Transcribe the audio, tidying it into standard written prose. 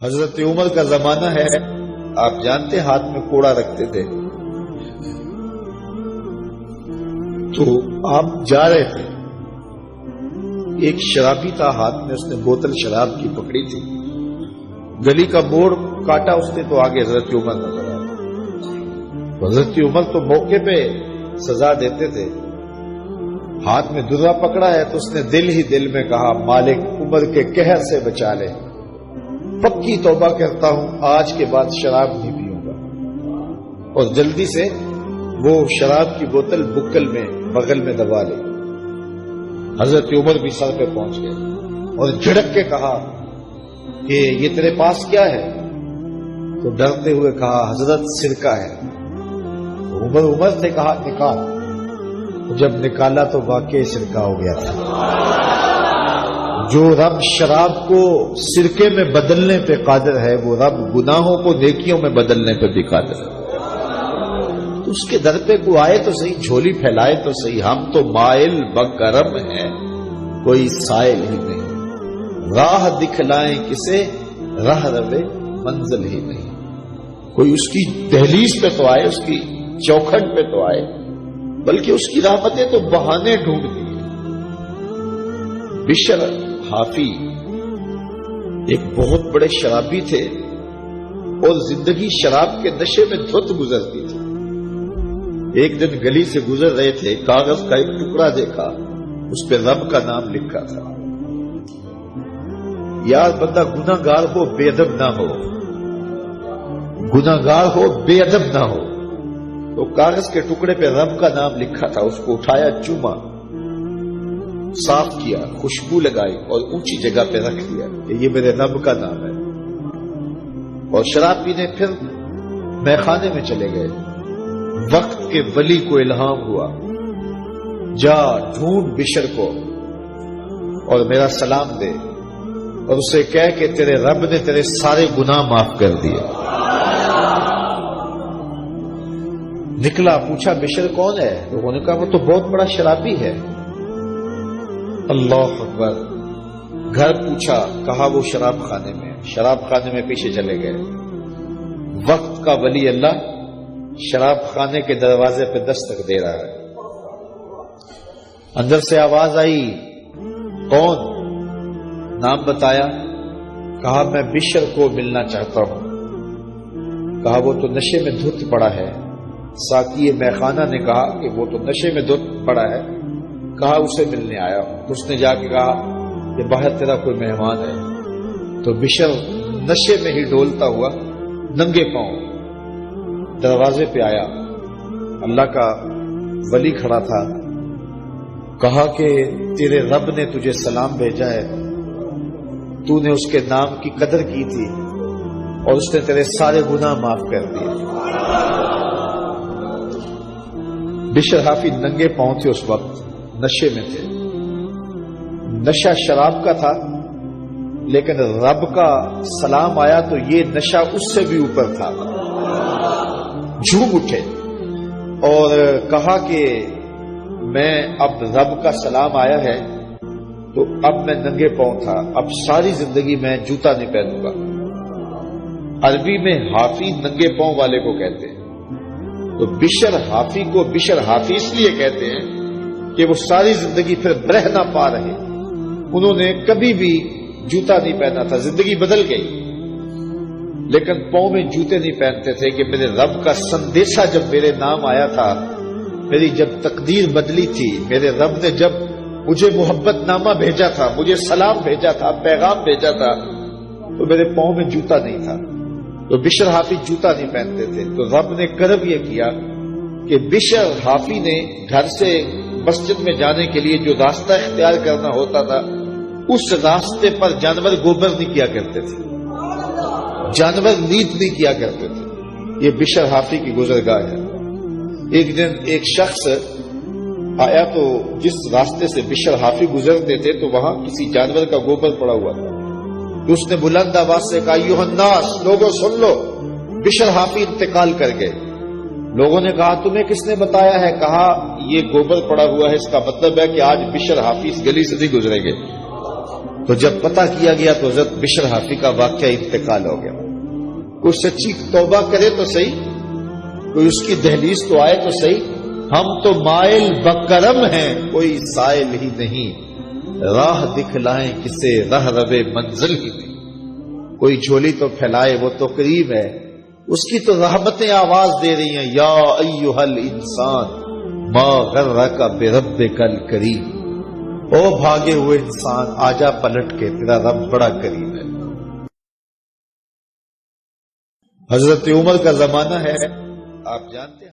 حضرت عمر کا زمانہ ہے، آپ جانتے ہاتھ میں کوڑا رکھتے تھے، تو آپ جا رہے تھے، ایک شرابی تھا ہاتھ میں، اس نے بوتل شراب کی پکڑی تھی، گلی کا موڑ کاٹا اس نے تو آگے حضرت عمر نظر آیا۔ حضرت عمر تو موقع پہ سزا دیتے تھے، ہاتھ میں درہ پکڑا ہے تو اس نے دل ہی دل میں کہا مالک عمر کے قہر سے بچا لے، پکی توبہ کرتا ہوں آج کے بعد شراب نہیں پیوں گا، اور جلدی سے وہ شراب کی بوتل بکل میں بغل میں دبا لی۔ حضرت عمر بھی سر پہ پہنچ گئے اور جھڑک کے کہا کہ یہ تیرے پاس کیا ہے؟ تو ڈرتے ہوئے کہا حضرت سرکہ ہے۔ عمر سے کہا نکال، جب نکالا تو واقعی سرکہ ہو گیا تھا۔ جو رب شراب کو سرکے میں بدلنے پہ قادر ہے، وہ رب گناہوں کو نیکیوں میں بدلنے پہ بھی قادر ہے۔ تو اس کے در پہ کوئی آئے تو صحیح، جھولی پھیلائے تو صحیح، ہم تو مائل بکرم ہیں، کوئی سائل ہی نہیں، راہ دکھلائیں کسے راہ روے منزل ہی نہیں، کوئی اس کی دہلیز پہ تو آئے، اس کی چوکھٹ پہ تو آئے، بلکہ اس کی رحمتیں تو بہانے ڈھونڈتی ہیں۔ بشر حافی ایک بہت بڑے شرابی تھے اور زندگی شراب کے نشے میں دھت گزرتی تھی۔ ایک دن گلی سے گزر رہے تھے، کاغذ کا ایک ٹکڑا دیکھا، اس پہ رب کا نام لکھا تھا۔ یار بندہ گناہ گار ہو بے ادب نہ ہو، گناہ گار ہو بے ادب نہ ہو، تو کاغذ کے ٹکڑے پہ رب کا نام لکھا تھا، اس کو اٹھایا، چوما، صاف کیا، خوشبو لگائی اور اونچی جگہ پہ رکھ دیا کہ یہ میرے رب کا نام ہے، اور شراب پینے پھر میخانے میں چلے گئے۔ وقت کے ولی کو الہام ہوا، جا ڈھونڈ بشر کو اور میرا سلام دے اور اسے کہہ کہ تیرے رب نے تیرے سارے گناہ معاف کر دیے۔ نکلا، پوچھا بشر کون ہے؟ لوگوں نے کہا وہ تو بہت بڑا شرابی ہے۔ اللہ اکبر۔ گھر پوچھا، کہا وہ شراب خانے میں۔ شراب خانے میں پیچھے چلے گئے۔ وقت کا ولی اللہ شراب خانے کے دروازے پہ دستک دے رہا ہے۔ اندر سے آواز آئی، کون؟ نام بتایا، کہا میں بشر کو ملنا چاہتا ہوں۔ کہا وہ تو نشے میں دھت پڑا ہے۔ ساقی میخانہ نے کہا کہ وہ تو نشے میں دھت پڑا ہے، کہا اسے ملنے آیا ہوں۔ اس نے جا کے کہا کہ باہر تیرا کوئی مہمان ہے۔ تو بشر نشے میں ہی ڈولتا ہوا ننگے پاؤں دروازے پہ آیا۔ اللہ کا ولی کھڑا تھا، کہا کہ تیرے رب نے تجھے سلام بھیجا ہے، تو نے اس کے نام کی قدر کی تھی اور اس نے تیرے سارے گناہ معاف کر دیے۔ بشر حافی ننگے پاؤں تھے، اس وقت نشے میں تھے۔ نشہ شراب کا تھا، لیکن رب کا سلام آیا تو یہ نشہ اس سے بھی اوپر تھا۔ جھوم اٹھے اور کہا کہ میں اب رب کا سلام آیا ہے تو اب میں ننگے پاؤں تھا، اب ساری زندگی میں جوتا نہیں پہنوں گا۔ عربی میں حافی ننگے پاؤں والے کو کہتے ہیں، تو بشر حافی کو بشر حافی اس لیے کہتے ہیں کہ وہ ساری زندگی پھر برہ نہ پا رہے، انہوں نے کبھی بھی جوتا نہیں پہنا تھا، زندگی بدل گئی لیکن پاؤں میں جوتے نہیں پہنتے تھے کہ میرے رب کا سندیشہ جب میرے نام آیا تھا، میری جب تقدیر بدلی تھی، میرے رب نے جب مجھے محبت نامہ بھیجا تھا، مجھے سلام بھیجا تھا، پیغام بھیجا تھا، تو میرے پاؤں میں جوتا نہیں تھا۔ تو بشر حافی جوتا نہیں پہنتے تھے، تو رب نے کرم یہ کیا کہ بشر حافی نے گھر سے مسجد میں جانے کے لیے جو راستہ اختیار کرنا ہوتا تھا، اس راستے پر جانور گوبر نہیں کیا کرتے تھے، جانور نیت نہیں کیا کرتے تھے۔ یہ بشر حافی کی گزرگاہ ہے۔ ایک دن ایک شخص آیا تو جس راستے سے بشر حافی گزرتے تھے تو وہاں کسی جانور کا گوبر پڑا ہوا تھا، تو اس نے بلند آواز سے کہا ایھا الناس، لوگوں سن لو، بشر حافی انتقال کر گئے۔ لوگوں نے کہا تمہیں کس نے بتایا ہے؟ کہا یہ گوبر پڑا ہوا ہے، اس کا مطلب ہے کہ آج بشر حافی اس گلی سے نہیں گزریں گے۔ تو جب پتہ کیا گیا تو حضرت بشر حافی کا واقعہ انتقال ہو گیا. کوئی سچی توبہ کرے تو صحیح, کوئی اس کی دہلیز تو آئے تو صحیح. ہم تو مائل بکرم ہیں, کوئی سائل ہی نہیں, راہ دکھلائیں کسے رہ روے منزل ہی نہیں. کوئی جھولی تو پھیلائے وہ تو قریب ہے, اس کی تو رحمتیں آواز دے رہی ہیں, یا ایھا الانسان ما غرک بربک الکریم. او بھاگے ہوئے انسان, آجا پلٹ کے, تیرا رب بڑا کریم ہے. حضرت عمر کا زمانہ ہے, آپ جانتے ہیں.